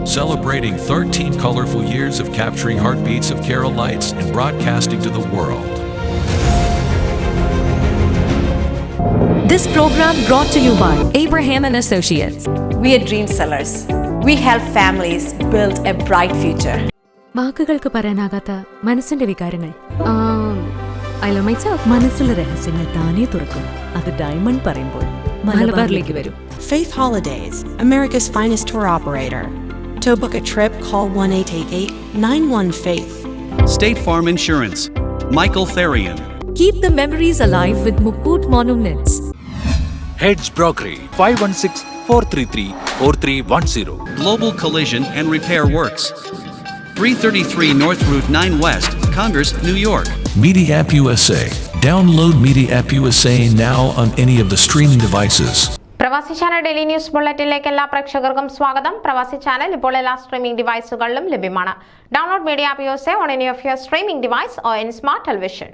celebrating 13 colorful years of capturing heartbeats of Kerala lights and broadcasting to the world. This program brought to you by Abraham and Associates. We are dream sellers. We help families build a bright future. വാക്കുകൾക്ക് പറയാനാകാത്ത മനസ്സിന്റെ വികാരങ്ങൾ. I love myself. മനസ്സിലെ രഹസ്യങ്ങൾ താനേ തുറക്കും. അത് diamond പറയുമ്പോൾ മലബാറിലേക്ക് വരും. Faith Holidays, America's finest tour operator. To book a trip, call 1-888-91-FAITH. State Farm Insurance, Michael Therian. Keep the memories alive with Mukut Monuments. Heads Brokery 516-433-4310. Global Collision and Repair Works, 333 North Route 9 West, Congress, New York. Media App USA. Download Media App USA now on any of the streaming devices. പ്രവാസി channel daily news ബുള്ളറ്റിനിലേക്ക് എല്ലാ പ്രേക്ഷകർക്കും സ്വാഗതം. പ്രവാസി channel ഇപ്പോൾ എല്ലാ streaming ഡിവൈസുകളിലും ലഭ്യമാണ്. Download media app use on any of your streaming device or in smart television.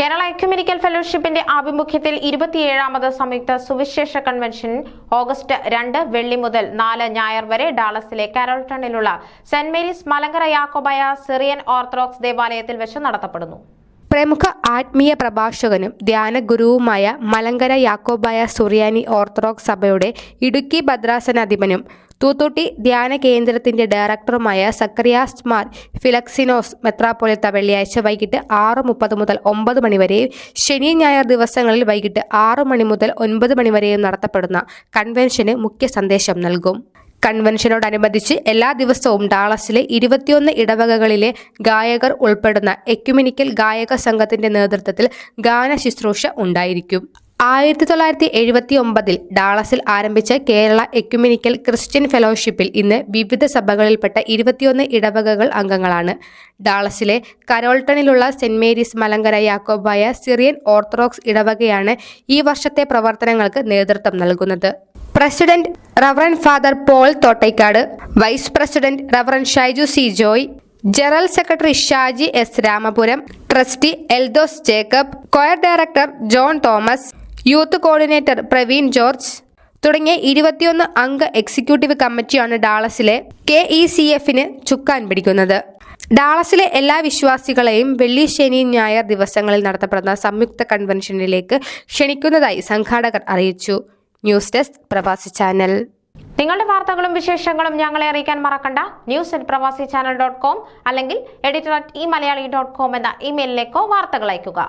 Kerala ecumenical ഫെലോഷിപ്പിന്റെ ആഭിമുഖ്യത്തിൽ 27ാമത് സംയുക്ത സുവിശേഷ കൺവെൻഷൻ ഓഗസ്റ്റ് 2 വെള്ളി മുതൽ 4 ഞായർ വരെ ഡാളസിലെ കാരോൾട്ടണിലുള്ള Saint Mary's Malankara Yakobaya Syrian Orthodox ദേവാലയത്തിൽ വെച്ച് നടത്തപ്പെടുന്നു. പ്രമുഖ ആത്മീയ പ്രഭാഷകനും ധ്യാന ഗുരുവുമായ മലങ്കര യാക്കോബായ സുറിയാനി ഓർത്തഡോക്സ് സഭയുടെ ഇടുക്കി ഭദ്രാസനാധിപനും തൂത്തുട്ടി ധ്യാന കേന്ദ്രത്തിന്റെ ഡയറക്ടറുമായ സക്കറിയാസ് മാർ ഫിലക്സിനോസ് മെത്രാപ്പൊലീത്ത വെള്ളിയാഴ്ച വൈകിട്ട് 6:30 മുതൽ 9 മണി വരെയും ശനി ഞായർ ദിവസങ്ങളിൽ വൈകിട്ട് 6 മണി മുതൽ 9 മണി വരെയും നടത്തപ്പെടുന്ന കൺവെൻഷന് മുഖ്യ സന്ദേശം നൽകും. കൺവെൻഷനോടനുബന്ധിച്ച് എല്ലാ ദിവസവും ഡാളസിലെ 21 ഇടവകകളിലെ ഗായകർ ഉൾപ്പെടുന്ന എക്യുമെനിക്കൽ ഗായക സംഘത്തിന്റെ നേതൃത്വത്തിൽ ഗാന ശുശ്രൂഷ ഉണ്ടായിരിക്കും. 1979 ഡാളസിൽ ആരംഭിച്ച കേരള എക്യുമെനിക്കൽ ക്രിസ്ത്യൻ ഫെലോഷിപ്പിൽ ഇന്ന് വിവിധ സഭകളിൽപ്പെട്ട 21 ഇടവകകൾ അംഗങ്ങളാണ്. ഡാളസിലെ കരോൾട്ടണിലുള്ള Saint Mary's Malankara Yakobaya Syrian Orthodox ഇടവകയാണ് ഈ വർഷത്തെ പ്രവർത്തനങ്ങൾക്ക് നേതൃത്വം നൽകുന്നത്. President reverend father Paul Thottakkad, vice president reverend Shaiju C Joy, general secretary Shaji S Ramapuram, trustee Eldhose Jacob, choir director John Thomas, youth coordinator Praveen George തുടങ്ങിയ 21 അംഗ എക്സിക്യൂട്ടീവ് കമ്മിറ്റിയാണ് ഡാളസിലെ KECFന് ചുക്കാൻ പിടിക്കുന്നത്. ഡാളസിലെ എല്ലാ വിശ്വാസികളെയും വെള്ളി, ശനി, ഞായർ ദിവസങ്ങളിൽ നടത്തപ്പെടുന്ന സംയുക്ത കൺവെൻഷനിലേക്ക് ക്ഷണിക്കുന്നതായി സംഘാടകർ അറിയിച്ചു. ന്യൂസ് ഡെസ്ക് പ്രവാസി ചാനൽ. നിങ്ങളുടെ വാർത്തകളും വിശേഷങ്ങളും ഞങ്ങളെ അറിയിക്കാൻ മറക്കണ്ട. news@pravasichannel.com അല്ലെങ്കിൽ editor@eMalayali.com എന്ന ഇമെയിലിലേക്കോ വാർത്തകൾ അയയ്ക്കുക.